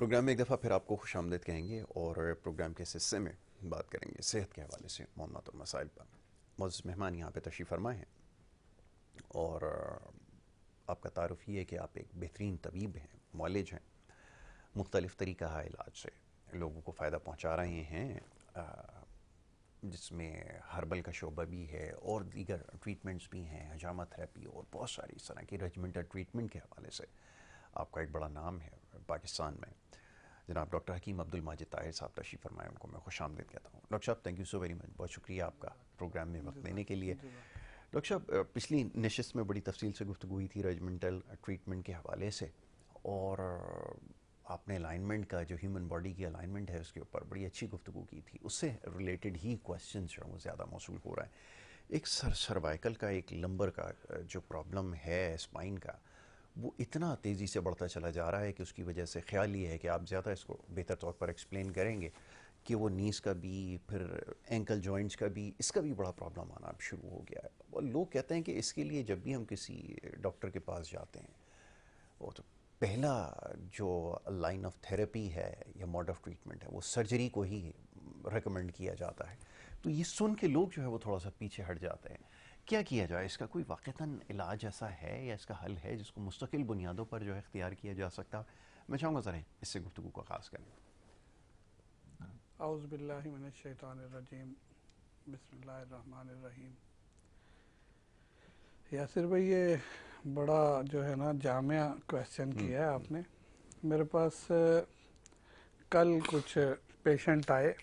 Programme में एक दफ़ा फिर आपको खुशामदीद कहेंगे और प्रोग्राम के इस हिस्से में बात करेंगे सेहत के हवाले से मामलात और मसाइल पर। मौजूद मेहमान यहाँ पे तशरीफ़ फरमा हैं और आपका तारुफ ये है कि आप एक बेहतरीन तबीब हैं, मौलिज हैं, मुख्तलिफ़ तरीक़ा है इलाज से लोगों को फ़ायदा पहुँचा रहे हैं, जिसमें हर्बल का शोबा भी है और दीगर ट्रीटमेंट्स भी हैं, हजामा थेरेपी और बहुत सारी इस तरह की रेजिमेंटल ट्रीटमेंट के हवाले से आपका एक बड़ा नाम है पाकिस्तान में। जनाब डॉक्टर हकीम अब्दुल माजिद ताहिर साहब तशरीफ़ फरमाए, उनको मैं खुशामदीद कहता हूँ। डॉक्टर साहब thank you so very much, बहुत शुक्रिया आपका प्रोग्राम में वक्त देने के लिए। डॉक्टर साहब पिछली नशिस्त में बड़ी तफसील से गुफ्तगू हुई थी रेजिमेंटल ट्रीटमेंट के हवाले से और आपने अलाइनमेंट का जो ह्यूमन बॉडी की अलाइनमेंट है उसके ऊपर बड़ी अच्छी गुफ्तगू की थी। उससे रिलेटेड ही क्वेश्चन जो है वो ज़्यादा मौसूल हो रहा है। एक सर्वाइकल का एक लंबर का जो प्रॉब्लम है स्पाइन का, वो इतना तेज़ी से बढ़ता चला जा रहा है कि उसकी वजह से ख्याल ये है कि आप ज़्यादा इसको बेहतर तौर पर एक्सप्लेन करेंगे कि वो नीज़ का भी फिर एंकल जॉइंट्स का भी इसका भी बड़ा प्रॉब्लम आना अब शुरू हो गया है। और लोग कहते हैं कि इसके लिए जब भी हम किसी डॉक्टर के पास जाते हैं वो तो पहला जो लाइन ऑफ थेरेपी है या मोड ऑफ ट्रीटमेंट है वो सर्जरी को ही रिकमेंड किया जाता है। तो ये सुन के लोग जो है वो थोड़ा सा पीछे हट जाते हैं। क्या किया जाए, इसका कोई वाक़तन इलाज ऐसा है या इसका हल है जिसको मुस्तकिल बुनियादों पर जो है इख्तियार किया जा सकता है? मैं चाहूँगा ज़रा इससे गुफ्तगू को ख़ास करें। औज़ु बिल्लाहि मिनश शैतानिर रजीम, बिस्मिल्लाहिर रहमानिर रहीम। यासिर भाई, ये बड़ा जो है ना जामिया क्वेश्चन किया है आपने। मेरे पास कल कुछ पेशेंट आए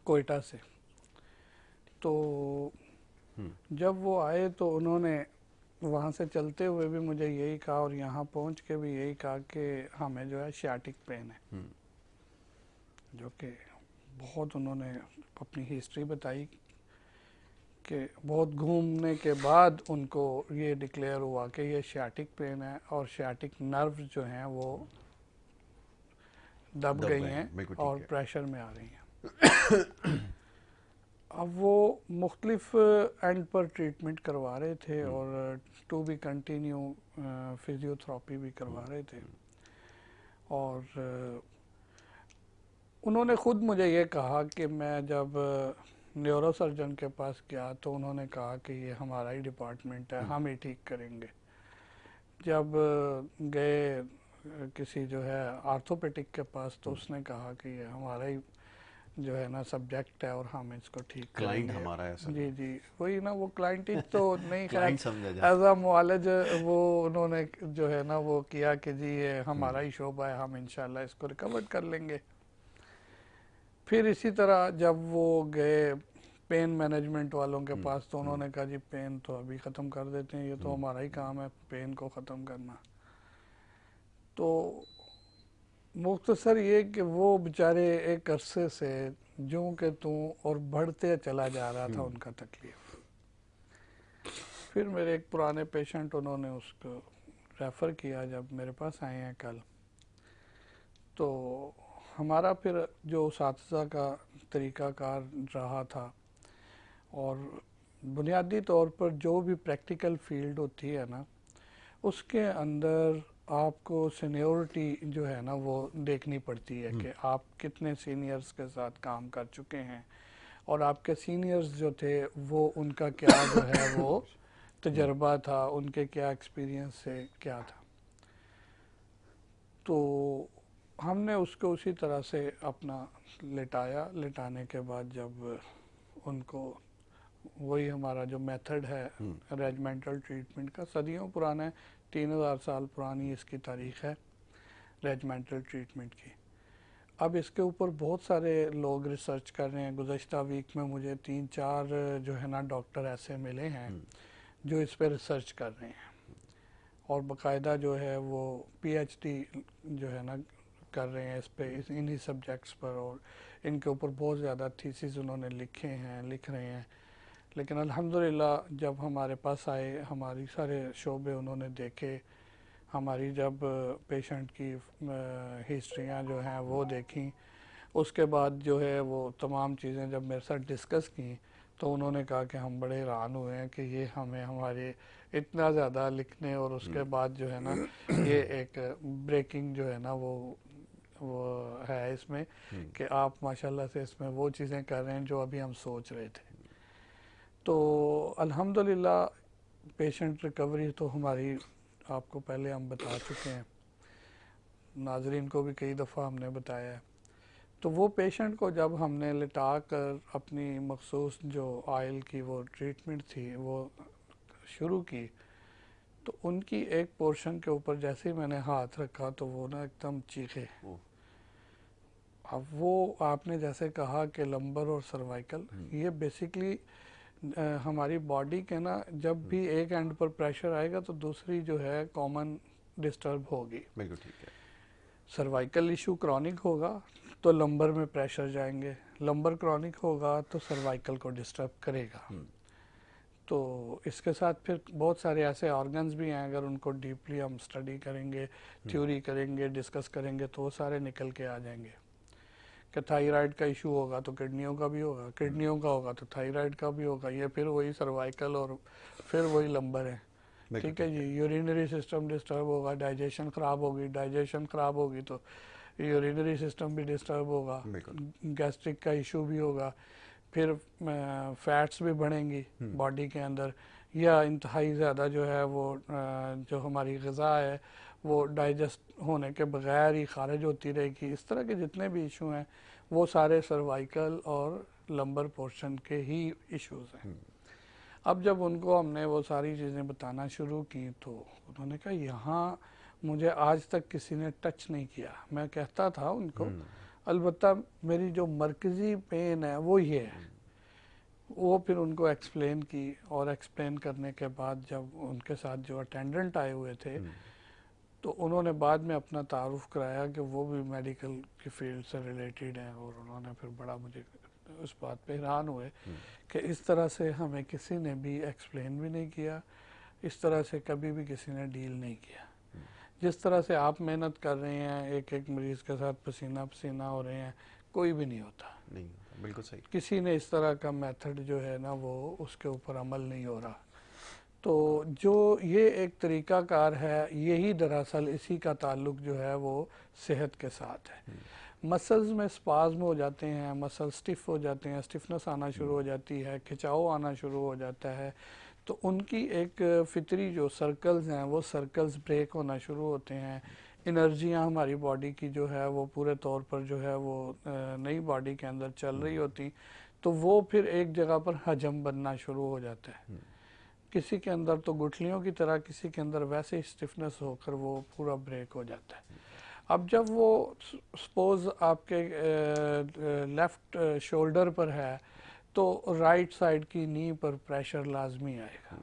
कोयटा से, तो जब वो आए तो उन्होंने वहाँ से चलते हुए भी मुझे यही कहा और यहाँ पहुँच के भी यही कहा कि हमें जो है सियाटिक पेन है, जो कि बहुत उन्होंने अपनी हिस्ट्री बताई कि बहुत घूमने के बाद उनको ये डिक्लेयर हुआ कि ये सियाटिक पेन है और सियाटिक नर्व जो हैं वो दब गई हैं और प्रेशर में आ रही हैं। अब वो मुख्तलिफ एंड पर ट्रीटमेंट करवा रहे थे और टू बी कंटिन्यू फिजियोथेरेपी भी करवा रहे थे और उन्होंने ख़ुद मुझे ये कहा कि मैं जब न्यूरो सर्जन के पास गया तो उन्होंने कहा कि ये हमारा ही डिपार्टमेंट है, हम ही ठीक करेंगे। जब गए किसी जो है आर्थोपेडिक के पास तो उसने कहा कि ये हमारा ही जो है ना सब्जेक्ट है और हम इसको ठीक करेंगे। हमारा है सर। जी जी, वही ना, वो क्लाइंट ही तो नहीं, खैर एज अ मुआलज वो उन्होंने जो है ना वो किया कि जी ये हमारा ही शोबा है, हम इंशाल्लाह इसको रिकवर कर लेंगे। फिर इसी तरह जब वो गए पेन मैनेजमेंट वालों के पास तो उन्होंने कहा जी पेन तो अभी ख़त्म कर देते हैं, ये तो हमारा ही काम है पेन को ख़त्म करना। तो मुख्तसर ये कि वो बेचारे एक अरसे से जूं के तूं और बढ़ते चला जा रहा था उनका तकलीफ़। फिर मेरे एक पुराने पेशेंट, उन्होंने उसको रेफ़र किया जब मेरे पास आए हैं कल, तो हमारा फिर जो उसातिज़ा का तरीक़ाकार रहा था और बुनियादी तौर पर जो भी प्रैक्टिकल फील्ड होती है ना उसके अंदर आपको सीनियरिटी जो है ना वो देखनी पड़ती है कि आप कितने सीनियर्स के साथ काम कर चुके हैं और आपके सीनियर्स जो थे वो उनका क्या जो है वो तजर्बा था, उनके क्या एक्सपीरियंस से क्या था। तो हमने उसको उसी तरह से अपना लेटाया। लेटाने के बाद जब उनको वही हमारा जो मेथड है रेजिमेंटल ट्रीटमेंट का, सदियों पुराना है, 3000 साल पुरानी इसकी तारीख़ है रेजिमेंटल ट्रीटमेंट की। अब इसके ऊपर बहुत सारे लोग रिसर्च कर रहे हैं। गुज़श्ता वीक में मुझे 3-4 जो है ना डॉक्टर ऐसे मिले हैं जो इस पर रिसर्च कर रहे हैं और बाकायदा जो है वो PhD जो है ना कर रहे हैं इस पे, इन्हीं सब्जेक्ट्स पर, और इनके ऊपर बहुत ज़्यादा थीसिस उन्होंने लिख रहे हैं। लेकिन अल्हम्दुलिल्लाह जब हमारे पास आए, हमारी सारे शोबे उन्होंने देखे, हमारी जब पेशेंट की हिस्ट्रियाँ जो हैं वो देखी, उसके बाद जो है वो तमाम चीज़ें जब मेरे साथ डिस्कस की तो उन्होंने कहा कि हम बड़े हैरान हुए हैं कि ये हमें हमारे इतना ज़्यादा लिखने और उसके बाद जो है ना ये एक ब्रेकिंग जो है ना वो है इसमें कि आप माशाल्लाह से इसमें वो चीज़ें कर रहे हैं जो अभी हम सोच रहे थे। तो अल्हम्दुलिल्लाह पेशेंट रिकवरी तो हमारी आपको पहले हम बता चुके हैं, नाजरीन को भी कई दफ़ा हमने बताया है। तो वो पेशेंट को जब हमने लिटा कर अपनी मखसूस जो ऑयल की वो ट्रीटमेंट थी वो शुरू की, तो उनकी एक पोर्शन के ऊपर जैसे ही मैंने हाथ रखा तो वो ना एकदम चीखे। अब वो आपने जैसे कहा कि लंबर और सर्वाइकल, ये बेसिकली हमारी बॉडी के ना जब भी एक एंड पर प्रेशर आएगा तो दूसरी जो है कॉमन डिस्टर्ब होगी। बिल्कुल ठीक है। सर्वाइकल इशू क्रॉनिक होगा तो लंबर में प्रेशर जाएंगे, लंबर क्रॉनिक होगा तो सर्वाइकल को डिस्टर्ब करेगा। तो इसके साथ फिर बहुत सारे ऐसे ऑर्गन्स भी हैं, अगर उनको डीपली हम स्टडी करेंगे, थ्योरी करेंगे, डिस्कस करेंगे तो वो सारे निकल के आ जाएंगे कि थायराइड का इशू होगा तो किडनियों का भी होगा, किडनियों का होगा तो थायराइड का भी होगा, ये फिर वही सर्वाइकल और फिर वही लंबर है। ठीक है जी। यूरिनरी सिस्टम डिस्टर्ब होगा, डाइजेशन ख़राब होगी, डाइजेशन ख़राब होगी तो यूरिनरी सिस्टम भी डिस्टर्ब होगा, गैस्ट्रिक का इशू भी होगा, फिर फैट्स भी बढ़ेंगी बॉडी के अंदर, या इंतहाई ज़्यादा जो है वो जो हमारी ग़िज़ा है वो डाइजेस्ट होने के बगैर ही खारिज होती रहेगी। इस तरह के जितने भी इशू हैं वो सारे सर्वाइकल और लंबर पोर्शन के ही इश्यूज़ हैं। अब जब उनको हमने वो सारी चीज़ें बताना शुरू की तो उन्होंने कहा यहाँ मुझे आज तक किसी ने टच नहीं किया। मैं कहता था उनको अलबत्ता मेरी जो मरकज़ी पेन है वो ये है। वो फिर उनको एक्सप्लेन की और एक्सप्लेन करने के बाद जब उनके साथ जो अटेंडेंट आए हुए थे तो उन्होंने बाद में अपना तारुफ कराया कि वो भी मेडिकल की फील्ड से रिलेटेड हैं, और उन्होंने फिर बड़ा मुझे उस बात पे हैरान हुए कि इस तरह से हमें किसी ने भी एक्सप्लेन भी नहीं किया, इस तरह से कभी भी किसी ने डील नहीं किया। जिस तरह से आप मेहनत कर रहे हैं, एक एक मरीज़ के साथ पसीना पसीना हो रहे हैं, कोई भी नहीं होता। बिल्कुल सही। किसी ने इस तरह का मेथड जो है ना वो उसके ऊपर अमल नहीं हो रहा। तो जो ये एक तरीक़ाकार है, यही दरअसल इसी का ताल्लुक़ जो है वो सेहत के साथ है। मसल्स में स्पाज्म हो जाते हैं, मसल स्टिफ हो जाते हैं, स्टिफनेस आना शुरू हो जाती है, खिंचाव आना शुरू हो जाता है, तो उनकी एक फितरी जो सर्कल्स हैं वो सर्कल्स ब्रेक होना शुरू होते हैं। एनर्जियाँ हमारी बॉडी की जो है वो पूरे तौर पर जो है वो नई बॉडी के अंदर चल रही होती, तो वो फिर एक जगह पर हजम बनना शुरू हो जाता है। किसी के अंदर तो गुठलियों की तरह, किसी के अंदर वैसे ही स्टिफनेस होकर वो पूरा ब्रेक हो जाता है। अब जब वो सपोज आपके लेफ़्ट शोल्डर पर है तो राइट साइड की नी पर प्रेशर लाजमी आएगा।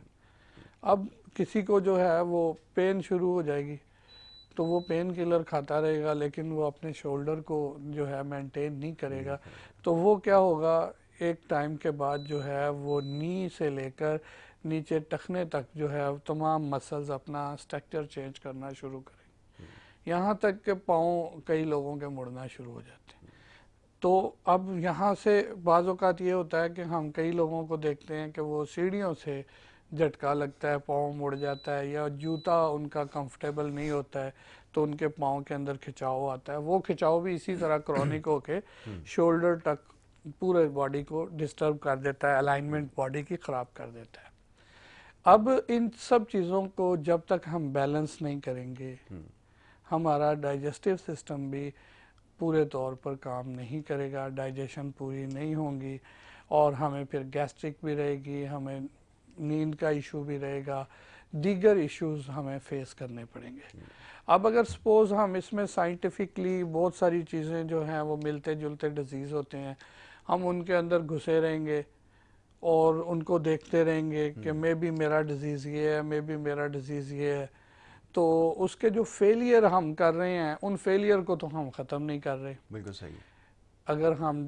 अब किसी को जो है वो पेन शुरू हो जाएगी तो वो पेन किलर खाता रहेगा, लेकिन वो अपने शोल्डर को जो है मेंटेन नहीं करेगा, तो वो क्या होगा, एक टाइम के बाद जो है वो नी से लेकर नीचे टखने तक जो है तमाम मसल्स अपना स्ट्रक्चर चेंज करना शुरू करेंगे, यहाँ तक कि पाँव कई लोगों के मुड़ना शुरू हो जाते हैं। तो अब यहाँ से बाज़ औक़ात ये होता है कि हम कई लोगों को देखते हैं कि वो सीढ़ियों से झटका लगता है, पाँव मुड़ जाता है, या जूता उनका कंफर्टेबल नहीं होता है तो उनके पाँव के अंदर खिंचाव आता है। वो खिंचाव भी इसी तरह क्रॉनिक होके शोल्डर तक पूरे बॉडी को डिस्टर्ब कर देता है, अलाइनमेंट बॉडी की ख़राब कर देता है। अब इन सब चीज़ों को जब तक हम बैलेंस नहीं करेंगे, हमारा डाइजेस्टिव सिस्टम भी पूरे तौर पर काम नहीं करेगा, डाइजेशन पूरी नहीं होंगी, और हमें फिर गैस्ट्रिक भी रहेगी, हमें नींद का इशू भी रहेगा, दीगर इश्यूज हमें फेस करने पड़ेंगे। अब अगर सपोज हम इसमें साइंटिफिकली बहुत सारी चीज़ें जो हैं वो मिलते जुलते डिजीज़ होते हैं, हम उनके अंदर घुसे रहेंगे और उनको देखते रहेंगे कि मे बी मेरा डिज़ीज़ ये है, मे बी मेरा डिज़ीज़ ये है, तो उसके जो फेलियर हम कर रहे हैं उन फेलियर को तो हम ख़त्म नहीं कर रहे। बिल्कुल सही। अगर हम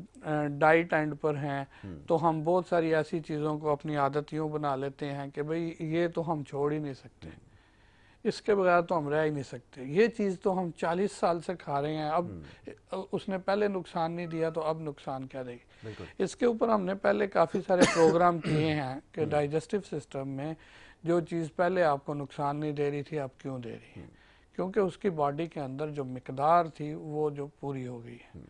डाइट एंड पर हैं तो हम बहुत सारी ऐसी चीज़ों को अपनी आदत यूँ बना लेते हैं कि भाई ये तो हम छोड़ ही नहीं सकते, इसके बगैर तो हम रह ही नहीं सकते, ये चीज़ तो हम 40 साल से खा रहे हैं, अब उसने पहले नुकसान नहीं दिया तो अब नुकसान क्या देगी। इसके ऊपर हमने पहले काफ़ी सारे प्रोग्राम किए हैं कि डाइजेस्टिव सिस्टम में जो चीज़ पहले आपको नुकसान नहीं दे रही थी अब क्यों दे रही है, क्योंकि उसकी बॉडी के अंदर जो मिकदार थी वो जो पूरी हो गई है।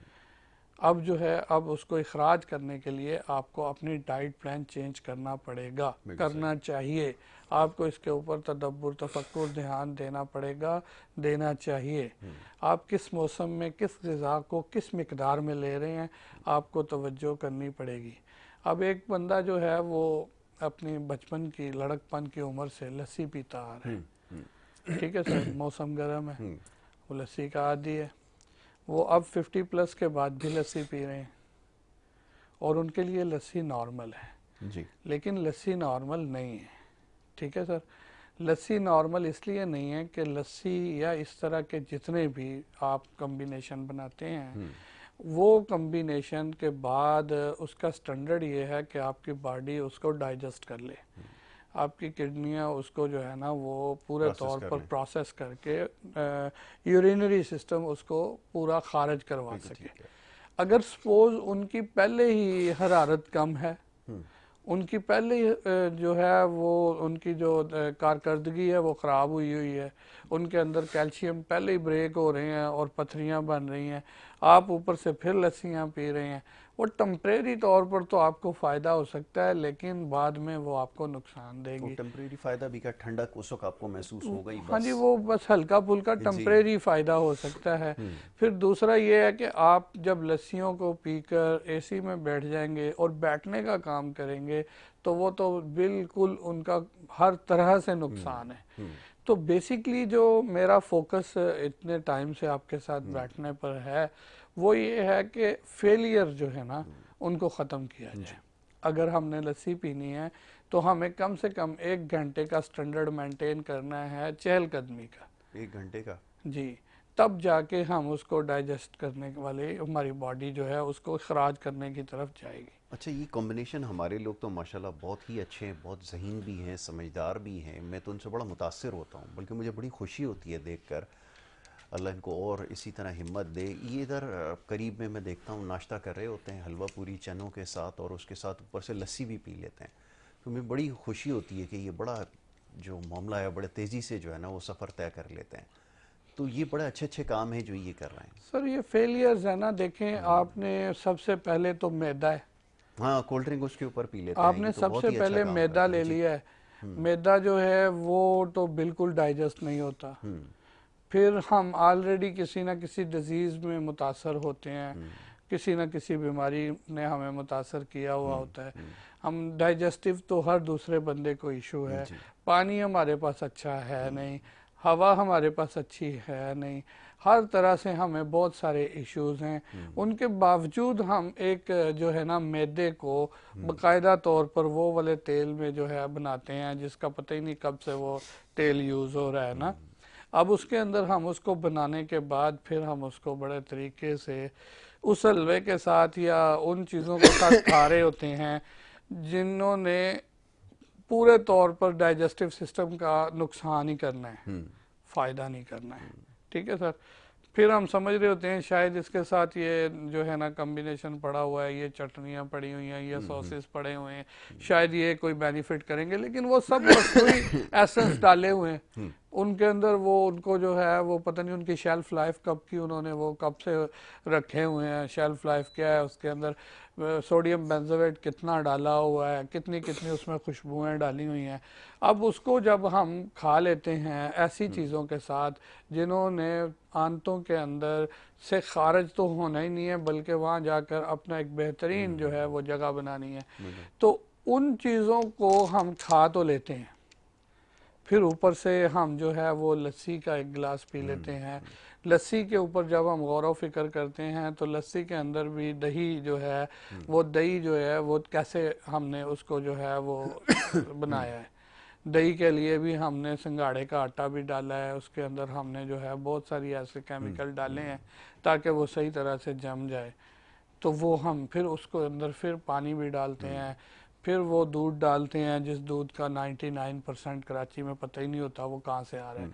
अब जो है अब उसको इखराज करने के लिए आपको अपनी डाइट प्लान चेंज करना पड़ेगा, करना चाहिए आपको। इसके ऊपर तदब्बुर तफक्कुर ध्यान देना पड़ेगा, देना चाहिए। आप किस मौसम में किस ग़िज़ा को किस मिकदार में ले रहे हैं आपको तवज्जो करनी पड़ेगी। अब एक बंदा जो है वो अपनी बचपन की लड़कपन की उम्र से लस्सी पीता आ रहा है, ठीक है सर, मौसम गर्म है, वो लस्सी का आदी है, वो अब 50+ के बाद भी लस्सी पी रहे हैं और उनके लिए लस्सी नॉर्मल है जी। लेकिन लस्सी नॉर्मल नहीं है, ठीक है सर। लस्सी नॉर्मल इसलिए नहीं है कि लस्सी या इस तरह के जितने भी आप कम्बिनेशन बनाते हैं वो कम्बिनेशन के बाद उसका स्टैंडर्ड ये है कि आपकी बॉडी उसको डाइजेस्ट कर ले, आपकी किडनियाँ उसको जो है ना वो पूरे तौर पर प्रोसेस करके यूरिनरी सिस्टम उसको पूरा खारिज करवा सके। अगर सपोज उनकी पहले ही हरारत कम है, उनकी पहले जो है वो उनकी जो कारकर्दगी है वो ख़राब हुई हुई है, उनके अंदर कैल्शियम पहले ही ब्रेक हो रहे हैं और पथरियां बन रही हैं, आप ऊपर से फिर लस्सियाँ पी रहे हैं, वो टेम्परेरी तौर पर तो आपको फ़ायदा हो सकता है लेकिन बाद में वो आपको नुकसान देंगी। टेम्परेरी फ़ायदा भी, क्या ठंडक उस वक्त आपको महसूस होगा ही बस। हाँ जी, वो बस हल्का फुल्का टेम्परेरी फ़ायदा हो सकता है। फिर दूसरा ये है कि आप जब लस्सियों को पीकर एसी में बैठ जाएंगे और बैठने का काम करेंगे तो वो तो बिल्कुल उनका हर तरह से नुकसान है। तो बेसिकली जो मेरा फोकस इतने टाइम से आपके साथ बैठने पर है वो ये है कि फेलियर जो है ना उनको ख़त्म किया जाए। अगर हमने लस्सी पीनी है तो हमें कम से कम 1 घंटे का स्टैंडर्ड मेंटेन करना है चहलकदमी का, 1 घंटे का जी, तब जाके हम उसको डाइजेस्ट करने वाले हमारी बॉडी जो है उसको खराज करने की तरफ जाएगी। अच्छा, ये कॉम्बिनेशन हमारे लोग तो माशाल्लाह बहुत ही अच्छे हैं, बहुत ज़हीन भी हैं, समझदार भी हैं, मैं तो उनसे बड़ा मुतासिर होता हूँ, बल्कि मुझे बड़ी खुशी होती है देखकर। अल्लाह इनको और इसी तरह हिम्मत दे। ये इधर करीब में मैं देखता हूँ नाश्ता कर रहे होते हैं हलवा पूरी चनों के साथ और उसके साथ ऊपर से लस्सी भी पी लेते हैं, तो मुझे बड़ी खुशी होती है कि ये बड़ा जो मामला है बड़े तेज़ी से जो है ना वो सफ़र तय कर लेते हैं। तो ये बड़े अच्छे अच्छे काम हैं जो ये कर रहे हैं। सर ये फेलियर्स है ना, देखें आपने सबसे पहले तो मैदा है, हाँ, कोल्ड ड्रिंक उसके ऊपर पी लेते हैं, आपने तो सबसे अच्छा पहले मैदा ले लिया है, मैदा जो है वो तो बिल्कुल डाइजेस्ट नहीं होता। फिर हम ऑलरेडी किसी न किसी डिजीज़ में मुतासर होते हैं, किसी न किसी बीमारी ने हमें मुतासर किया हुआ होता है, हम डाइजेस्टिव तो हर दूसरे बंदे को इशू है, पानी हमारे पास अच्छा है नहीं, हवा हमारे पास अच्छी है नहीं, हर तरह से हमें बहुत सारे इश्यूज हैं। उनके बावजूद हम एक जो है ना मैदे को बाकायदा तौर पर वो वाले तेल में जो है बनाते हैं जिसका पता ही नहीं कब से वो तेल यूज़ हो रहा है ना। अब उसके अंदर हम उसको बनाने के बाद फिर हम उसको बड़े तरीके से उस हलवे के साथ या उन चीज़ों के साथ खा रहे होते हैं जिन्होंने पूरे तौर पर डाइजेस्टिव सिस्टम का नुकसान ही करना है, फ़ायदा नहीं करना है, ठीक है सर। फिर हम समझ रहे होते हैं शायद इसके साथ ये जो है ना कम्बिनेशन पड़ा हुआ है, ये चटनियाँ पड़ी हुई हैं, ये सॉसेस पड़े हुए हैं, शायद ये कोई बेनिफिट करेंगे, लेकिन वो सब वही एसेंस डाले हुए हैं उनके अंदर। वो उनको जो है वो पता नहीं उनकी शेल्फ लाइफ कब की उन्होंने वो कब से रखे हुए हैं, शेल्फ लाइफ क्या है, उसके अंदर सोडियम बेंजोएट कितना डाला हुआ है, कितनी कितनी उसमें खुशबुएं डाली हुई हैं। अब उसको जब हम खा लेते हैं ऐसी चीज़ों के साथ जिन्होंने आंतों के अंदर से खारिज तो होना ही नहीं है बल्कि वहाँ जाकर अपना एक बेहतरीन जो है वो जगह बनानी है, तो उन चीज़ों को हम खा तो लेते हैं, फिर ऊपर से हम जो है वो लस्सी का एक गिलास पी लेते हैं। लस्सी के ऊपर जब हम गौर व फिक्र करते हैं तो लस्सी के अंदर भी दही जो है वो दही जो है वो कैसे हमने उसको जो है वो बनाया है। दही के लिए भी हमने सिंगाड़े का आटा भी डाला है, उसके अंदर हमने जो है बहुत सारी ऐसे केमिकल डाले हैं ताकि वो सही तरह से जम जाए। तो वो हम फिर उसको अंदर फिर पानी भी डालते हैं, फिर वो दूध डालते हैं जिस दूध का 99% कराची में पता ही नहीं होता वो कहाँ से आ रहा है,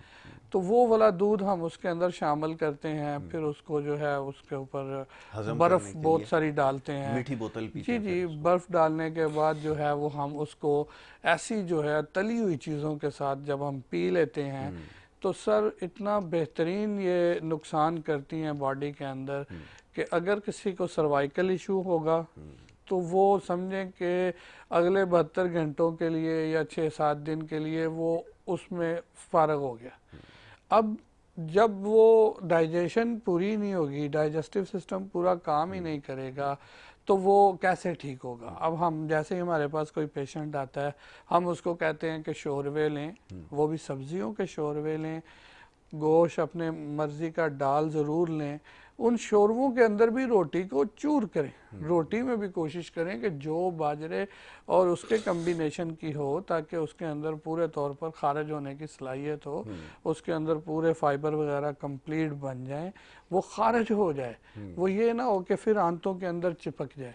तो वो वाला दूध हम उसके अंदर शामिल करते हैं। फिर उसको जो है उसके ऊपर हजम बर्फ करने के बहुत लिए सारी डालते हैं, मीठी बोतल पीते जी हैं फिर जी, उसको। बर्फ डालने के बाद जो है वो हम उसको ऐसी जो है तली हुई चीज़ों के साथ जब हम पी लेते हैं तो सर इतना बेहतरीन ये नुकसान करती हैं बॉडी के अंदर कि अगर किसी को सर्वाइकल इशू होगा तो वो समझें कि अगले 72 घंटों के लिए या 6-7 दिन के लिए वो उसमें फारग हो गया। अब जब वो डाइजेशन पूरी नहीं होगी, डाइजेस्टिव सिस्टम पूरा काम ही नहीं करेगा, तो वो कैसे ठीक होगा। अब हम जैसे ही हमारे पास कोई पेशेंट आता है, हम उसको कहते हैं कि शोरवे लें, वो भी सब्जियों के शोरवे लें, गोश्त अपने मर्जी का दाल ज़रूर लें, उन शोरवों के अंदर भी रोटी को चूर करें, रोटी में भी कोशिश करें कि जो बाजरे और उसके कम्बिनेशन की हो ताकि उसके अंदर पूरे तौर पर खारिज होने की सलाहियत हो, उसके अंदर पूरे फाइबर वगैरह कंप्लीट बन जाएं, वो खारिज हो जाए, वो ये ना हो कि फिर आंतों के अंदर चिपक जाए।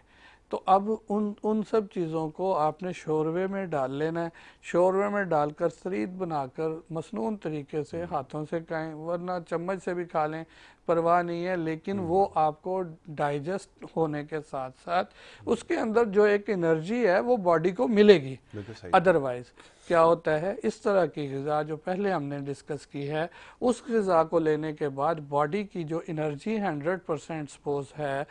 तो अब उन सब चीज़ों को आपने शोरवे में डाल लेना है, शोरवे में डालकर शरीत बनाकर मसनून तरीके से हाथों से खाएं, वरना चम्मच से भी खा लें, परवाह नहीं है, लेकिन वो आपको डाइजेस्ट होने के साथ साथ उसके अंदर जो एक एनर्जी है वो बॉडी को मिलेगी। अदरवाइज क्या होता है, इस तरह की ग़िज़ा जो पहले हमने डिस्कस की है, उस ग़िज़ा को लेने के बाद बॉडी की जो एनर्जी 100% सपोज है,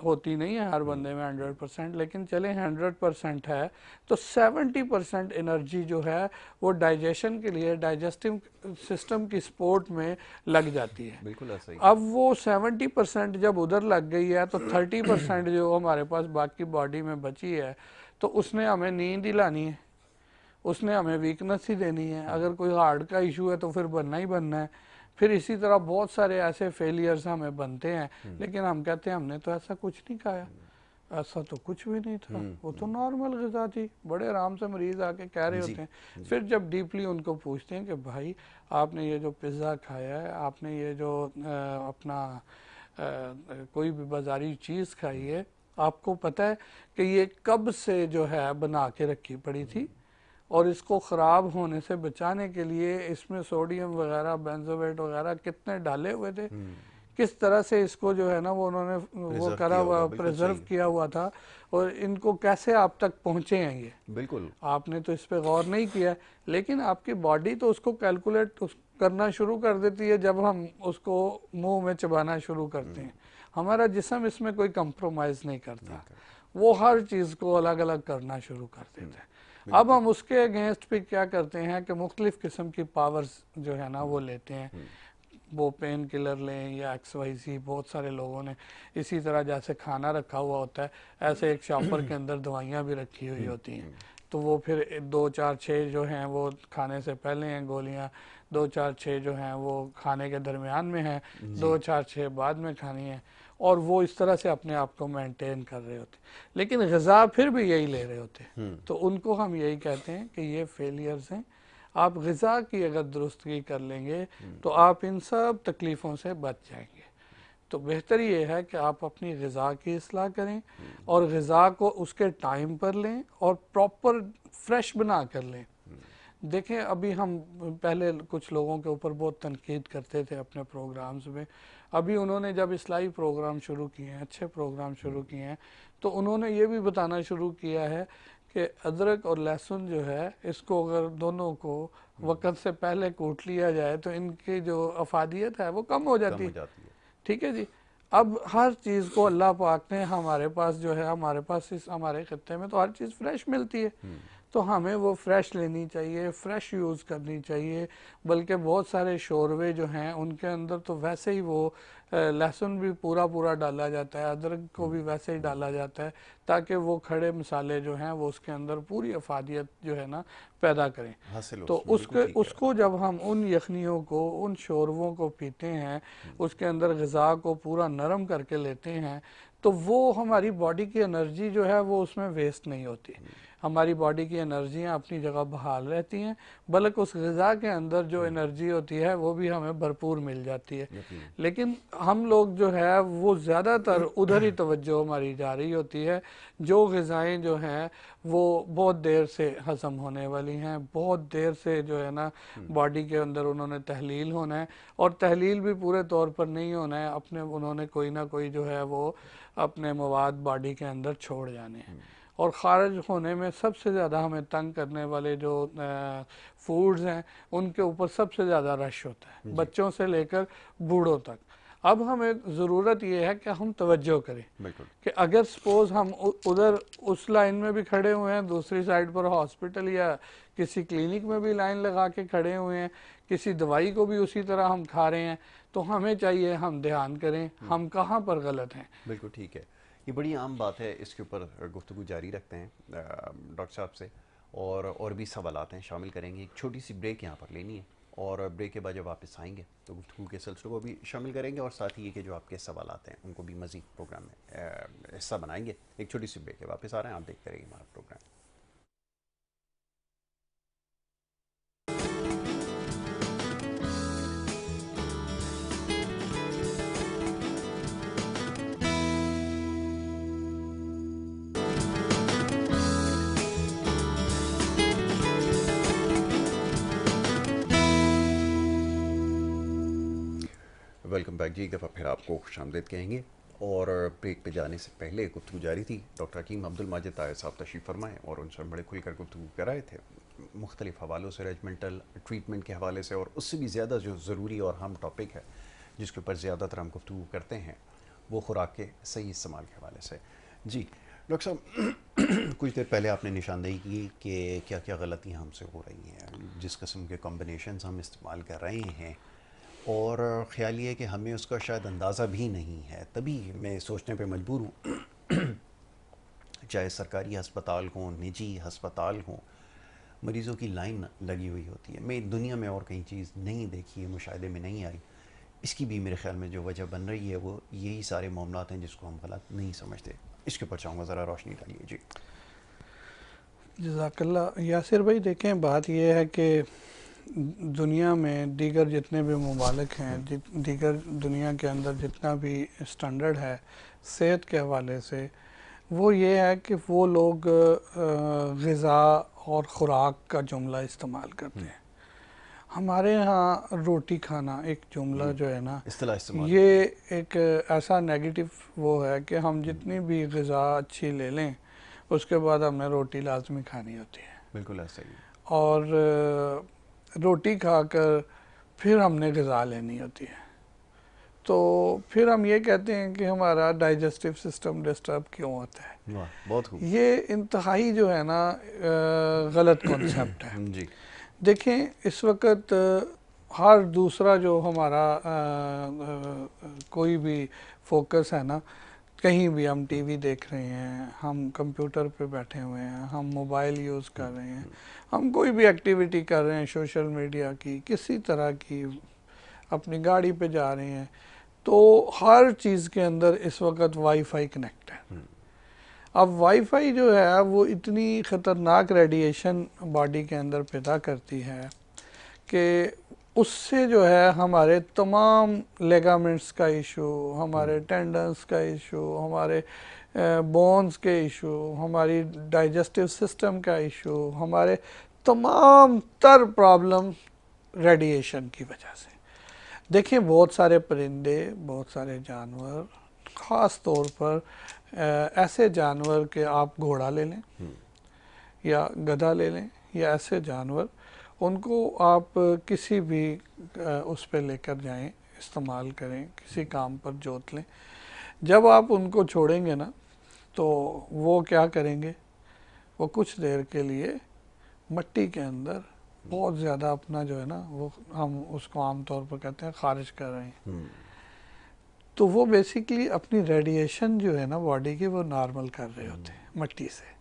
होती नहीं है हर बंदे में 100%, लेकिन चले 100% है, तो 70% एनर्जी जो है वो डाइजेशन के लिए, डाइजेस्टिव सिस्टम की सपोर्ट में लग जाती है। बिल्कुल ऐसा ही। अब वो 70% जब उधर लग गई है तो 30% जो हमारे पास बाकी बॉडी में बची है, तो उसने हमें नींद ही लानी है, उसने हमें वीकनेस ही देनी है। अगर कोई हार्ट का इशू है तो फिर बनना ही बनना है। फिर इसी तरह बहुत सारे ऐसे फेलियर्स हमें बनते हैं, लेकिन हम कहते हैं हमने तो ऐसा कुछ नहीं खाया, ऐसा तो कुछ भी नहीं था, वो तो नॉर्मल ग़िज़ा थी। बड़े आराम से मरीज आके कह रहे होते हैं। फिर जब डीपली उनको पूछते हैं कि भाई आपने ये जो पिज़्ज़ा खाया है, आपने ये जो अपना कोई भी बाज़ारी चीज़ खाई है, आपको पता है कि ये कब से जो है बना के रखी पड़ी थी और इसको ख़राब होने से बचाने के लिए इसमें सोडियम वगैरह, बेंजोएट वगैरह कितने डाले हुए थे, किस तरह से इसको जो है ना वो उन्होंने वो करा हुआ, प्रिजर्व किया हुआ था, और इनको कैसे आप तक पहुँचे हैं ये, बिल्कुल आपने तो इस पे गौर नहीं किया। लेकिन आपकी बॉडी तो उसको कैलकुलेट करना शुरू कर देती है जब हम उसको मुंह में चबाना शुरू करते हैं। हमारा जिस्म इसमें कोई कंप्रोमाइज़ नहीं करता, वो हर चीज़ को अलग अलग करना शुरू कर देता है। अब हम उसके अगेंस्ट भी क्या करते हैं कि मुख्तलिफ़ किस्म की पावर्स जो है ना वो लेते हैं, वो पेन किलर लें या XYZ, बहुत सारे लोगों ने इसी तरह जैसे खाना रखा हुआ होता है ऐसे एक शॉपर के अंदर दवाइयाँ भी रखी हुई होती हैं, तो वो फिर 2-4-6 जो हैं वो खाने से पहले हैं गोलियाँ, 2-4-6 जो हैं वो खाने के दरमियान में हैं, 2-4-6 बाद में खानी है, और वो इस तरह से अपने आप को मेंटेन कर रहे होते, लेकिन ग़िज़ा फिर भी यही ले रहे होते। तो उनको हम यही कहते हैं कि ये फेलियर्स हैं। आप ग़िज़ा की अगर दुरुस्तगी कर लेंगे तो आप इन सब तकलीफ़ों से बच जाएंगे। तो बेहतर ये है कि आप अपनी ग़िज़ा की इस्लाह करें और ग़िज़ा को उसके टाइम पर लें और प्रॉपर फ्रेश बना कर लें। देखें, अभी हम पहले कुछ लोगों के ऊपर बहुत तनकीद करते थे अपने प्रोग्राम्स में, अभी उन्होंने जब इस्लाही प्रोग्राम शुरू किए हैं, अच्छे प्रोग्राम शुरू किए हैं, तो उन्होंने ये भी बताना शुरू किया है कि अदरक और लहसुन जो है, इसको अगर दोनों को वक़्त से पहले कूट लिया जाए तो इनकी जो अफादियत है वो कम हो जाती है। ठीक है जी। अब हर चीज़ को अल्लाह पाक ने हमारे पास जो है, हमारे पास इस हमारे खित्ते में तो हर चीज़ फ्रेश मिलती है, तो हमें वो फ्रेश लेनी चाहिए, फ्रेश यूज़ करनी चाहिए। बल्कि बहुत सारे शोरवे जो हैं उनके अंदर तो वैसे ही वो लहसुन भी पूरा पूरा डाला जाता है, अदरक को भी वैसे ही डाला जाता है, ताकि वो खड़े मसाले जो हैं वो उसके अंदर पूरी अफादियत जो है ना पैदा करें। तो उसको जब हम उन यखनियों को, उन शोरवों को पीते हैं, उसके अंदर ग़िज़ा को पूरा नरम करके लेते हैं, तो वो हमारी बॉडी की एनर्जी जो है वो उसमें वेस्ट नहीं होती। हमारी बॉडी की एनर्जियाँ अपनी जगह बहाल रहती हैं, बल्कि उस ग़िज़ा के अंदर जो एनर्जी होती है वो भी हमें भरपूर मिल जाती है। लेकिन हम लोग जो है वो ज़्यादातर उधर ही तवज्जो हमारी जा रही होती है। जो ग़िज़ाएँ जो हैं वो बहुत देर से हज़म होने वाली हैं, बहुत देर से जो है ना बॉडी के अंदर उन्होंने तहलील होना है, और तहलील भी पूरे तौर पर नहीं होना है, अपने उन्होंने कोई ना कोई जो है वो अपने मवाद बॉडी के अंदर छोड़ जाने हैं। और ख़ारिज होने में सबसे ज़्यादा हमें तंग करने वाले जो फूड्स हैं उनके ऊपर सबसे ज़्यादा रश होता है, बच्चों से लेकर बूढ़ों तक। अब हमें ज़रूरत ये है कि हम तवज्जो करें कि अगर सपोज़ हम उधर उस लाइन में भी खड़े हुए हैं, दूसरी साइड पर हॉस्पिटल या किसी क्लिनिक में भी लाइन लगा के खड़े हुए हैं, किसी दवाई को भी उसी तरह हम खा रहे हैं, तो हमें चाहिए हम ध्यान करें हम कहाँ पर गलत हैं। बिल्कुल ठीक है, ये बड़ी आम बात है, इसके ऊपर गुफ्तगू जारी रखते हैं डॉक्टर साहब से, और भी सवालात हैं शामिल करेंगे। एक छोटी सी ब्रेक यहाँ पर लेनी है, और ब्रेक के बाद जब वापस आएंगे तो गुफ्तगू के सिलसिले को भी शामिल करेंगे, और साथ ही ये कि जो आपके सवालात हैं उनको भी मज़ीद प्रोग्राम में हिस्सा बनाएंगे। एक छोटी सी ब्रेक है, वापस आ रहे हैं, आप देखते रहिए हमारा प्रोग्राम। वेलकम बैक जी, एक दफ़ा फिर आपको खुशामदीद कहेंगे। और ब्रेक पे जाने से पहले गुफ्तगू जारी थी, डॉक्टर हकीम अब्दुल माजिद ताहिर साहब तशरीफ़ फरमाएँ और उनसे बड़े खुलकर गुफ्तगू कराए थे मुख्तलिफ़ हवालों से, रेजिमेंटल ट्रीटमेंट के हवाले से, और उससे भी ज़्यादा जो ज़रूरी और अहम टॉपिक है जिसके ऊपर ज़्यादातर हम गुफ्तगू करते हैं वो खुराक के सही इस्तेमाल के हवाले से। जी डॉक्टर साहब, कुछ देर पहले आपने निशानदेही की कि क्या क्या गलतियाँ हमसे हो रही हैं, जिस किस्म के कॉम्बिनेशंस हम इस्तेमाल कर रहे हैं, और ख़्याल ये है कि हमें उसका शायद अंदाज़ा भी नहीं है। तभी मैं सोचने पे मजबूर हूँ चाहे सरकारी अस्पताल हों, निजी अस्पताल हों, मरीज़ों की लाइन लगी हुई होती है। मैं दुनिया में और कहीं चीज़ नहीं देखी है, मुशाहिदे में नहीं आई। इसकी भी मेरे ख़्याल में जो वजह बन रही है वो यही सारे मामलात हैं जिसको हम गलत नहीं समझते। इसके ऊपर चाहूँगा ज़रा रोशनी डालिए। जी जज़ाकल्लाह यासिर भाई। देखें, बात यह है कि दुनिया में दीगर जितने भी ममालिक हैं, दीगर दुनिया के अंदर जितना भी स्टैंडर्ड है सेहत के हवाले से, वो ये है कि वो लोग ग़िज़ा और ख़ुराक का जुमला इस्तेमाल करते हैं। हमारे यहाँ रोटी खाना एक जुमला जो है ना, ये एक ऐसा नेगेटिव वो है कि हम जितनी भी ग़िज़ा अच्छी ले लें उसके बाद हमें रोटी लाजमी खानी होती है। बिल्कुल ऐसा ही। और रोटी खाकर फिर हमने ग़िज़ा लेनी होती है, तो फिर हम ये कहते हैं कि हमारा डाइजेस्टिव सिस्टम डिस्टर्ब क्यों होता है। बहुत खूब। ये इंतहाई जो है ना गलत कॉन्सेप्ट है। जी देखें, इस वक्त हर दूसरा जो हमारा कोई भी फोकस है ना, कहीं भी हम टीवी देख रहे हैं, हम कंप्यूटर पे बैठे हुए हैं, हम मोबाइल यूज़ कर रहे हैं, हम कोई भी एक्टिविटी कर रहे हैं सोशल मीडिया की, किसी तरह की, अपनी गाड़ी पे जा रहे हैं, तो हर चीज़ के अंदर इस वक्त वाईफाई कनेक्ट है। अब वाईफाई जो है वो इतनी ख़तरनाक रेडिएशन बॉडी के अंदर पैदा करती है कि उससे जो है हमारे तमाम लेगामेंट्स का इशू, हमारे टेंडन्स का इशू, हमारे बोन्स के इशू, हमारी डाइजेस्टिव सिस्टम का इशू, हमारे तमाम तर प्रॉब्लम रेडिएशन की वजह से। देखिए, बहुत सारे परिंदे, बहुत सारे जानवर, ख़ास तौर पर ऐसे जानवर के आप घोड़ा ले लें या गधा ले लें, या ऐसे जानवर, उनको आप किसी भी उस पे लेकर जाएं, इस्तेमाल करें, किसी काम पर जोत लें, जब आप उनको छोड़ेंगे ना तो वो क्या करेंगे, वो कुछ देर के लिए मट्टी के अंदर बहुत ज़्यादा अपना जो है ना, वो हम उसको आम तौर पर कहते हैं खारिज कर रहे हैं। तो वो बेसिकली अपनी रेडिएशन जो है ना बॉडी की, वो नॉर्मल कर रहे होते हैं मट्टी से।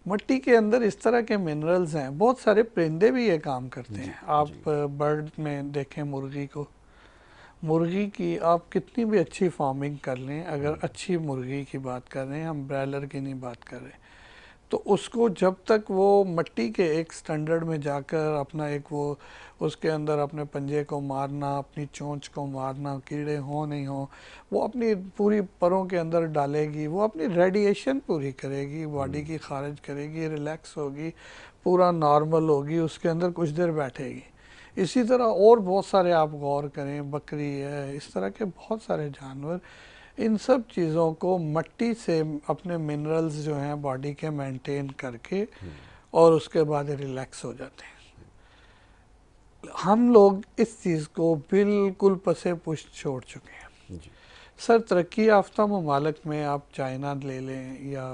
मट्टी के अंदर इस तरह के मिनरल्स हैं, बहुत सारे परिंदे भी ये काम करते हैं। आप बर्ड में देखें, मुर्गी को, मुर्गी की आप कितनी भी अच्छी फार्मिंग कर लें, अगर अच्छी मुर्गी की बात कर रहे हैं, हम ब्रॉयलर की नहीं बात कर रहे, तो उसको जब तक वो मट्टी के एक स्टैंडर्ड में जाकर अपना एक वो उसके अंदर अपने पंजे को मारना, अपनी चोंच को मारना, कीड़े हों नहीं हों, वो अपनी पूरी परों के अंदर डालेगी, वो अपनी रेडिएशन पूरी करेगी, बॉडी की खारिज करेगी, रिलैक्स होगी, पूरा नॉर्मल होगी, उसके अंदर कुछ देर बैठेगी। इसी तरह और बहुत सारे आप गौर करें, बकरी है, इस तरह के बहुत सारे जानवर, इन सब चीज़ों को मट्टी से अपने मिनरल्स जो हैं बॉडी के मेंटेन करके और उसके बाद रिलैक्स हो जाते हैं। हम लोग इस चीज़ को बिल्कुल पसे पुष्ट छोड़ चुके हैं जी। सर। तरक्की याफ्ता ममालिक में आप चाइना ले लें या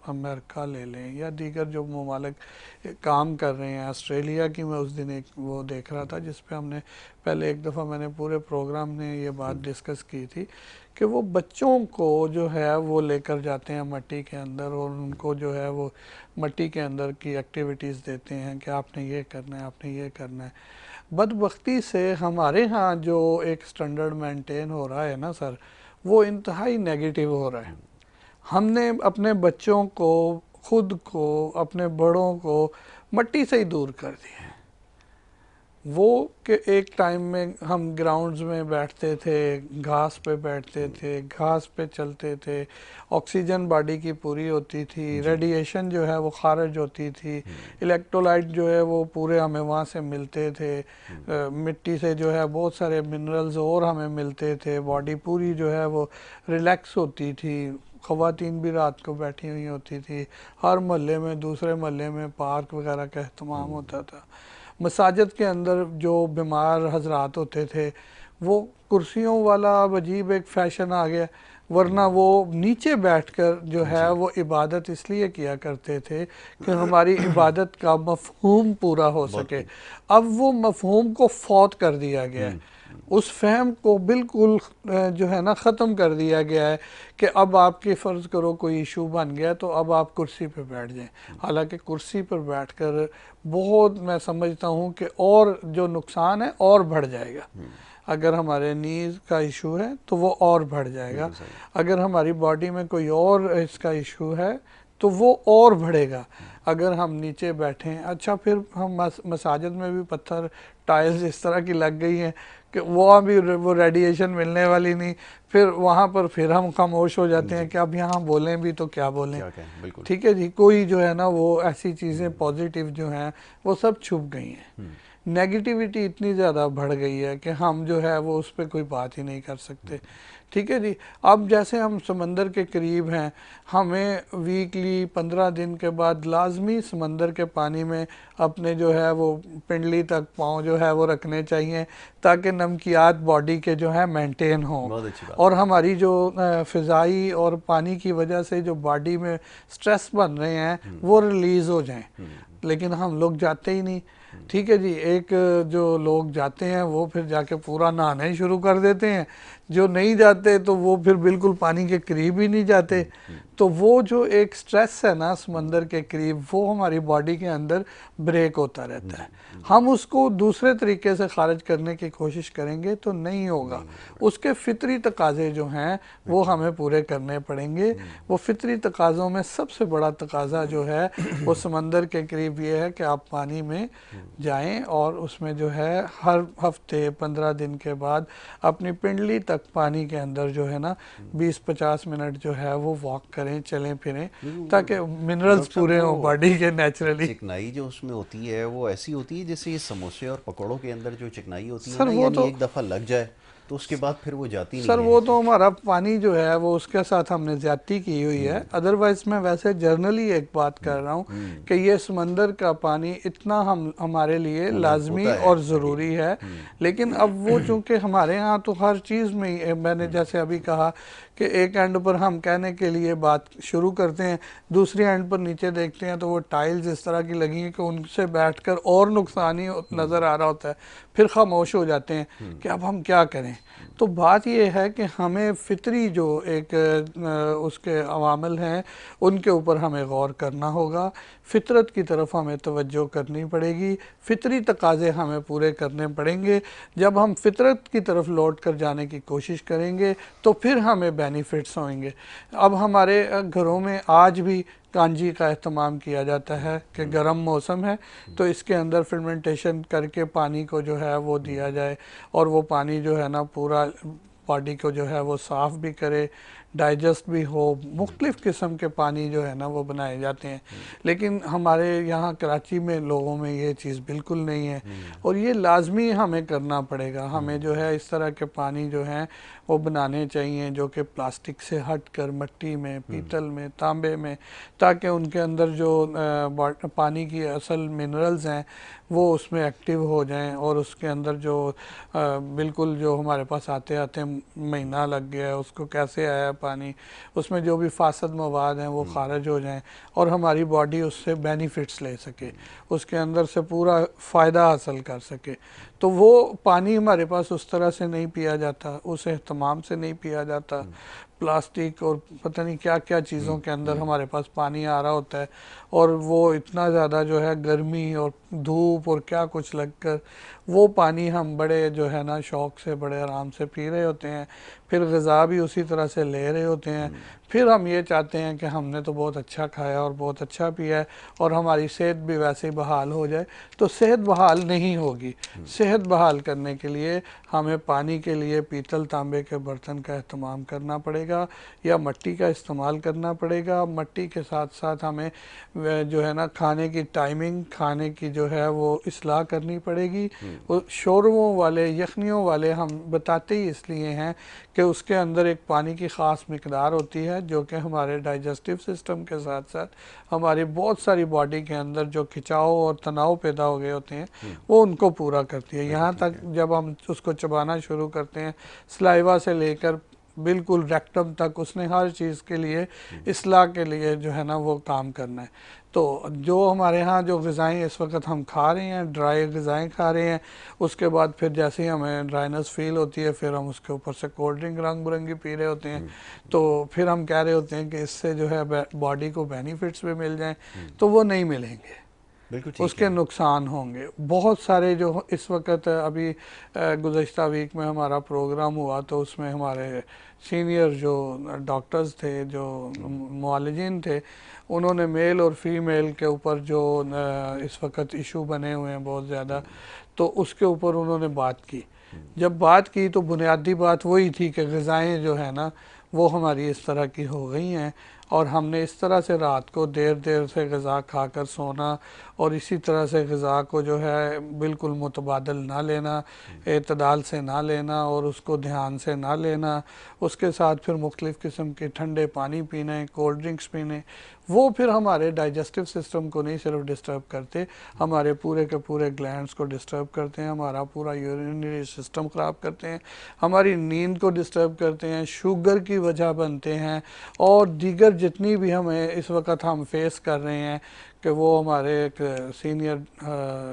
अमेरिका ले लें या दीगर जो ममालिक काम कर रहे हैं, ऑस्ट्रेलिया की मैं उस दिन एक वो देख रहा था जिस पे हमने पहले एक दफ़ा मैंने पूरे प्रोग्राम में ये बात डिस्कस की थी कि वो बच्चों को जो है वो लेकर जाते हैं मट्टी के अंदर और उनको जो है वो मट्टी के अंदर की एक्टिविटीज़ देते हैं कि आपने ये करना है, आपने ये करना है। बदबख्ती से हमारे यहाँ जो एक स्टैंडर्ड मेंटेन हो रहा है ना सर, वो इंतहाई नेगेटिव हो रहा है। हमने अपने बच्चों को, खुद को, अपने बड़ों को मट्टी से ही दूर कर दिया है। वो कि एक टाइम में हम ग्राउंड्स में बैठते थे, घास पे बैठते थे, घास पे चलते थे, ऑक्सीजन बॉडी की पूरी होती थी, रेडिएशन जो है वो खारिज होती थी, इलेक्ट्रोलाइट जो है वो पूरे हमें वहाँ से मिलते थे, मिट्टी से जो है बहुत सारे मिनरल्स और हमें मिलते थे, बॉडी पूरी जो है वो रिलैक्स होती थी। ख़वातीन भी रात को बैठी हुई होती थी, हर मोहल्ले में, दूसरे मोहल्ले में पार्क वगैरह का अहतमाम होता था। मसाजिद के अंदर जो बीमार हजरात होते थे वो कुर्सियों वाला अब अजीब एक फ़ैशन आ गया, वरना वो नीचे बैठकर जो है वो इबादत इसलिए किया करते थे कि हमारी इबादत का मफहूम पूरा हो सके। अब वो मफहूम को फौत कर दिया गया है, उस फहम को बिल्कुल जो है ना ख़त्म कर दिया गया है कि अब आपकी फ़र्ज़ करो कोई इशू बन गया तो अब आप कुर्सी पर बैठ जाएं। हालांकि कुर्सी पर बैठकर बहुत मैं समझता हूँ कि और जो नुकसान है और बढ़ जाएगा। अगर हमारे नीज़ का इशू है तो वो और बढ़ जाएगा, अगर हमारी बॉडी में कोई और इसका इशू है तो वो और बढ़ेगा अगर हम नीचे बैठें। अच्छा, फिर हम मसाजिद में भी पत्थर टाइल्स इस तरह की लग गई हैं कि वहाँ भी वो रेडिएशन मिलने वाली नहीं, फिर वहाँ पर फिर हम खामोश हो जाते हैं कि अब यहाँ बोलें भी तो क्या बोलें। ठीक है जी, कोई जो है ना वो ऐसी चीज़ें पॉजिटिव जो हैं वो सब छुप गई हैं। नेगेटिविटी इतनी ज़्यादा बढ़ गई है कि हम जो है वो उस पर कोई बात ही नहीं कर सकते। ठीक है जी, अब जैसे हम समंदर के करीब हैं, हमें वीकली 15 दिन के बाद लाजमी समंदर के पानी में अपने जो है वो पिंडली तक पाँव जो है वो रखने चाहिए ताकि नमकियात बॉडी के जो है मेंटेन हों और हमारी जो फ़िज़ाई और पानी की वजह से जो बॉडी में स्ट्रेस बन रहे हैं वो रिलीज़ हो जाएं। लेकिन हम लोग जाते ही नहीं। ठीक है जी, एक जो लोग जाते हैं वो फिर जाके पूरा नहाना ही शुरू कर देते हैं, जो नहीं जाते तो वो फिर बिल्कुल पानी के करीब ही नहीं जाते। तो वो जो एक स्ट्रेस है ना समंदर के करीब, वो हमारी बॉडी के अंदर ब्रेक होता रहता है। हम उसको दूसरे तरीके से खारिज करने की कोशिश करेंगे तो नहीं होगा। उसके फितरी तकाजे जो हैं वो हमें पूरे करने पड़ेंगे। वो फितरी तकाज़ों में सबसे बड़ा तकाजा जो है वो समंदर के करीब ये है कि आप पानी में जाएं और उसमें जो है हर हफ्ते 15 दिन के बाद अपनी पिंडली तक पानी के अंदर जो है ना 20-50 मिनट जो है वो वॉक करें, चलें फिरें, ताकि मिनरल्स पूरे हों बॉडी के नेचुरली। चिकनाई जो उसमें होती है वो ऐसी होती है जैसे ये समोसे और पकौड़ों के अंदर जो चिकनाई होती है सर, ना, वो यानी तो एक दफ़ा लग जाए तो उसके बाद फिर वो जाती नहीं सर है। वो तो हमारा पानी जो है वो उसके साथ हमने ज्यादती की हुई है। अदरवाइज मैं वैसे जर्नली एक बात कर रहा हूँ कि ये समंदर का पानी इतना हमारे लिए लाजमी और ज़रूरी है। लेकिन अब वो चूँकि हमारे यहाँ तो हर चीज़ में मैंने जैसे अभी कहा कि एक एंड पर हम कहने के लिए बात शुरू करते हैं, दूसरी एंड पर नीचे देखते हैं तो वो टाइल्स इस तरह की लगी हैं कि उनसे बैठकर और नुकसान ही नज़र आ रहा होता है। फिर खामोश हो जाते हैं कि अब हम क्या करें। तो बात यह है कि हमें फितरी जो एक उसके अवामिल हैं उनके ऊपर हमें गौर करना होगा। फितरत की तरफ हमें तवज्जो करनी पड़ेगी, फितरी तकाज़े हमें पूरे करने पड़ेंगे। जब हम फितरत की तरफ लौट कर जाने की कोशिश करेंगे तो फिर हमें बेनिफिट्स होंगे। अब हमारे घरों में आज भी कांजी का इस्तेमाल किया जाता है कि गर्म मौसम है तो इसके अंदर फर्मेंटेशन करके पानी को जो है वो दिया जाए, और वो पानी जो है ना पूरा बॉडी को जो है वो साफ़ भी करे, डाइजेस्ट भी हो। मुख्तलिफ़ किस्म के पानी जो है ना वो बनाए जाते हैं, लेकिन हमारे यहाँ कराची में लोगों में ये चीज़ बिल्कुल नहीं है, और ये लाजमी हमें करना पड़ेगा। हमें जो है इस तरह के पानी जो हैं वो बनाने चाहिए जो कि प्लास्टिक से हट कर मट्टी में, पीतल में, तांबे में, ताकि उनके अंदर जो पानी की असल मिनरल्स हैं वो उसमें एक्टिव हो जाएं, और उसके अंदर जो बिल्कुल जो हमारे पास आते आते महीना लग गया है उसको कैसे आया पानी, उसमें जो भी फासद मवाद हैं वो खारिज हो जाएं और हमारी बॉडी उससे बेनिफिट्स ले सके, उसके अंदर से पूरा फ़ायदा हासिल कर सके। तो वो पानी हमारे पास उस तरह से नहीं पिया जाता, उस एहतमाम से नहीं पिया जाता। प्लास्टिक और पता नहीं क्या क्या चीज़ों के अंदर हमारे पास पानी आ रहा होता है, और वो इतना ज़्यादा जो है गर्मी और धूप और क्या कुछ लगकर वो पानी हम बड़े जो है ना शौक़ से बड़े आराम से पी रहे होते हैं, फिर ग़िज़ा भी उसी तरह से ले रहे होते हैं। फिर हम ये चाहते हैं कि हमने तो बहुत अच्छा खाया और बहुत अच्छा पिया है और हमारी सेहत भी वैसे ही बहाल हो जाए, तो सेहत बहाल नहीं होगी। सेहत बहाल करने के लिए हमें पानी के लिए पीतल तांबे के बर्तन का इस्तेमाल करना पड़ेगा या मट्टी का इस्तेमाल करना पड़ेगा। मट्टी के साथ साथ हमें जो है ना खाने की टाइमिंग, खाने की जो है वो इस्लाह करनी पड़ेगी। वो शोरबों वाले, यखनियों वाले हम बताते ही इसलिए हैं कि उसके अंदर एक पानी की ख़ास मिकदार होती है जो कि हमारे डाइजेस्टिव सिस्टम के साथ साथ हमारी बहुत सारी बॉडी के अंदर जो खिंचाव और तनाव पैदा हो गए होते हैं वो उनको पूरा करती है। यहाँ तक जब हम उसको चबाना शुरू करते हैं, सलाइवा से लेकर बिल्कुल रेक्टम तक, उसने हर चीज़ के लिए इस्लाह के लिए जो है ना वो काम करना है। तो जो हमारे यहाँ जो ग़िज़ाएँ इस वक्त हम खा रहे हैं, ड्राई ग़िज़ाएँ खा रहे हैं, उसके बाद फिर जैसे ही हमें ड्राइनेस फील होती है फिर हम उसके ऊपर से कोल्ड ड्रिंक रंग बिरंगी पी रहे होते हैं, तो फिर हम कह रहे होते हैं कि इससे जो है बॉडी को बेनिफिट्स भी मिल जाएं, तो वो नहीं मिलेंगे, उसके नुकसान होंगे बहुत सारे। जो इस वक्त अभी गुज़श्ता वीक में हमारा प्रोग्राम हुआ तो उसमें हमारे सीनियर जो डॉक्टर्स थे, जो मुआलिजीन थे, उन्होंने मेल और फीमेल के ऊपर जो इस वक्त इशू बने हुए हैं बहुत ज़्यादा, तो उसके ऊपर उन्होंने बात की। जब बात की तो बुनियादी बात वही थी कि ग़िज़ाएँ जो है ना वो हमारी इस तरह की हो गई हैं, और हमने इस तरह से रात को देर देर से ग़िज़ा खाकर सोना, और इसी तरह से ग़िज़ा को जो है बिल्कुल मुतबादल ना लेना, एतदाल से ना लेना और उसको ध्यान से ना लेना, उसके साथ फिर मुख्तलिफ़ किस्म के ठंडे पानी पीने, कोल्ड ड्रिंक्स पीने, वो फिर हमारे डाइजेस्टिव सिस्टम को नहीं सिर्फ डिस्टर्ब करते, हमारे पूरे के पूरे ग्लैंड्स को डिस्टर्ब करते हैं, हमारा पूरा यूरिनरी सिस्टम ख़राब करते हैं, हमारी नींद को डिस्टर्ब करते हैं, शुगर की वजह बनते हैं, और दीगर जितनी भी हमें इस वक्त हम फेस कर रहे हैं कि वो हमारे एक सीनियर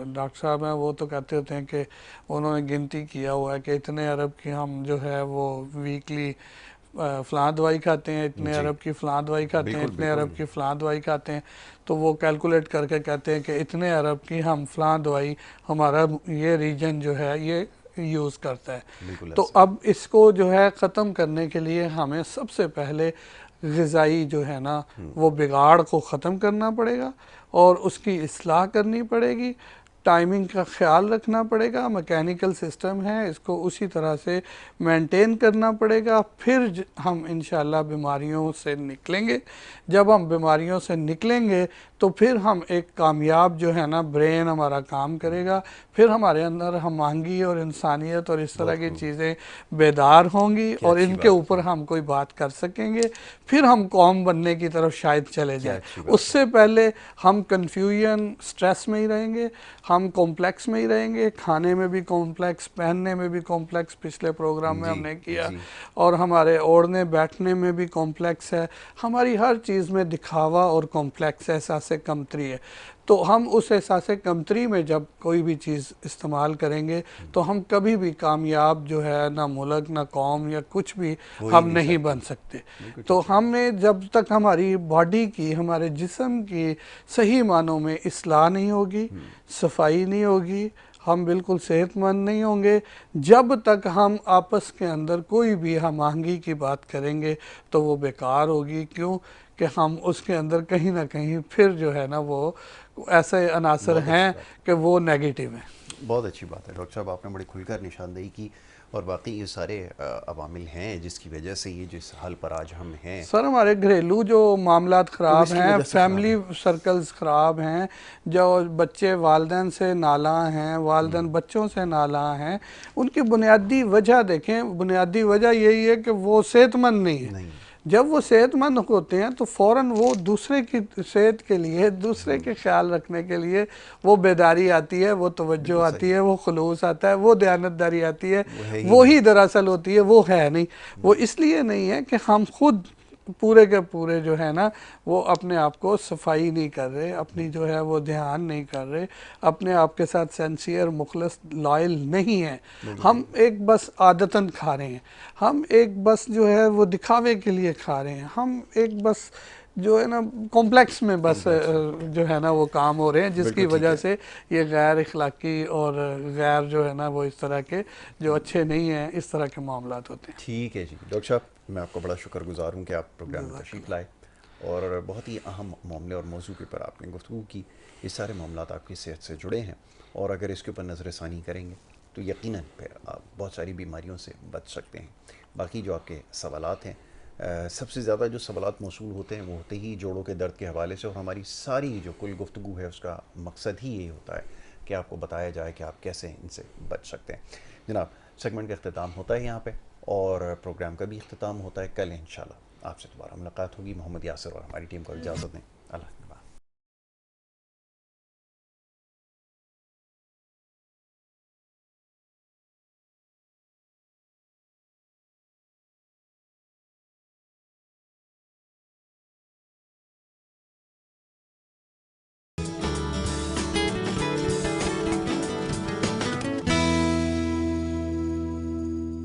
डॉक्टर साहब हैं, वो तो कहते होते हैं कि उन्होंने गिनती किया हुआ है कि इतने अरब की हम जो है वो वीकली फ़लाँ दवाई खाते हैं, इतने अरब की फ़लाँ दवाई खाते हैं, इतने अरब की फ़लाँ दवाई खाते हैं, तो वो कैलकुलेट करके कहते हैं कि इतने अरब की हम फ़लाँ दवाई हमारा ये रीजन जो है ये यूज़ करता है। तो अब इसको जो है ख़त्म करने के लिए हमें सबसे पहले ग़िज़ाई जो है ना वो बिगाड़ को ख़त्म करना पड़ेगा और उसकी इस्लाह करनी पड़ेगी, टाइमिंग का ख्याल रखना पड़ेगा, मैकेनिकल सिस्टम है इसको उसी तरह से मेंटेन करना पड़ेगा, फिर हम इंशाल्लाह बीमारियों से निकलेंगे। जब हम बीमारियों से निकलेंगे तो फिर हम एक कामयाब जो है ना ब्रेन हमारा काम करेगा, फिर हमारे अंदर हमआहंगी और इंसानियत और इस तरह की चीज़ें बेदार होंगी और इनके ऊपर हम कोई बात कर सकेंगे, फिर हम कौम बनने की तरफ शायद चले जाएं। उससे पहले हम कन्फ्यूजन, स्ट्रेस में ही रहेंगे, हम कॉम्प्लेक्स में ही रहेंगे, खाने में भी कॉम्प्लेक्स, पहनने में भी कॉम्प्लेक्स, पिछले प्रोग्राम में हमने किया, और हमारे ओढ़ने बैठने में भी कॉम्प्लेक्स है, हमारी हर चीज़ में दिखावा और कॉम्प्लेक्स है, ऐसा से कमतरी है। तो हम उस एहसास कमतरी में जब कोई भी चीज़ इस्तेमाल करेंगे तो हम कभी भी कामयाब जो है ना मुल्क ना कौम या कुछ भी हम नहीं बन सकते। तो हमें जब तक हमारी बॉडी की, हमारे जिस्म की सही मानों में इस्लाह नहीं होगी, सफाई नहीं होगी, हम बिल्कुल सेहतमंद नहीं होंगे। जब तक हम आपस के अंदर कोई भी हम आहंगी की बात करेंगे तो वो बेकार होगी। क्यों कि हम उसके अंदर कहीं ना कहीं फिर जो है ना वो ऐसे अनासर हैं कि वो नेगेटिव हैं। बहुत अच्छी बात है डॉक्टर साहब, आपने बड़ी खुलकर निशानदेही की और वाकई ये सारे अवामिल हैं जिसकी वजह से ये जिस हाल पर आज हम हैं। सर हमारे घरेलू जो मामलात ख़राब हैं, फैमिली सर्कल्स ख़राब हैं, जो बच्चे वालिदैन से नाला हैं, वालिदैन बच्चों से नाला हैं, उनकी बुनियादी वजह देखें, बुनियादी वजह यही है कि वो सेहतमंद नहीं है। जब वो सेहतमंद होते हैं तो फ़ौरन वो दूसरे की सेहत के लिए, दूसरे के ख्याल रखने के लिए वो बेदारी आती है, वो तवज्जो आती है, वो खुलूस आता है, वो दयानतदारी आती है। वो ही दरअसल होती है, वो है नहीं। वो इसलिए नहीं है कि हम खुद पूरे के पूरे जो है ना वो अपने आप को सफाई नहीं कर रहे, अपनी जो है वो ध्यान नहीं कर रहे, अपने आप के साथ सेंसियर मुखलस लॉयल नहीं है। हम एक बस आदतन खा रहे हैं, हम एक बस जो है वो दिखावे के लिए खा रहे हैं, हम एक बस जो है ना कॉम्प्लेक्स में बस जो है ना वो काम हो रहे हैं, जिसकी वजह से ये गैर इखलाकी और गैर जो है ना वो इस तरह के जो अच्छे नहीं हैं, इस तरह के मामलात होते हैं। ठीक है जी डॉक्टर साहब, मैं आपको बड़ा शुक्रगुजार हूँ कि आप प्रोग्राम में तशरीफ़ लाए और बहुत ही अहम मामले और मौजू के ऊपर आपने गुफ्तगू की। ये सारे मामलात आपकी सेहत से जुड़े हैं और अगर इसके ऊपर नज़रसानी करेंगे तो यकीनन फिर आप बहुत सारी बीमारियों से बच सकते हैं। बाकी जो आपके सवालात हैं, सबसे ज़्यादा जो सवालात मौसूल होते हैं वो होते ही जोड़ों के दर्द के हवाले से, और हमारी सारी जो कुल गुफ्तगू है उसका मकसद ही यही होता है कि आपको बताया जाए कि आप कैसे इनसे बच सकते हैं। जनाब, सेगमेंट का अख्ताम होता है यहाँ पे और प्रोग्राम का भी अख्ताम होता है। कल इंशाल्लाह आपसे दोबारा मुलाकात होगी। मोहम्मद यासिर और हमारी टीम को इजाज़त दें। अल्लाह।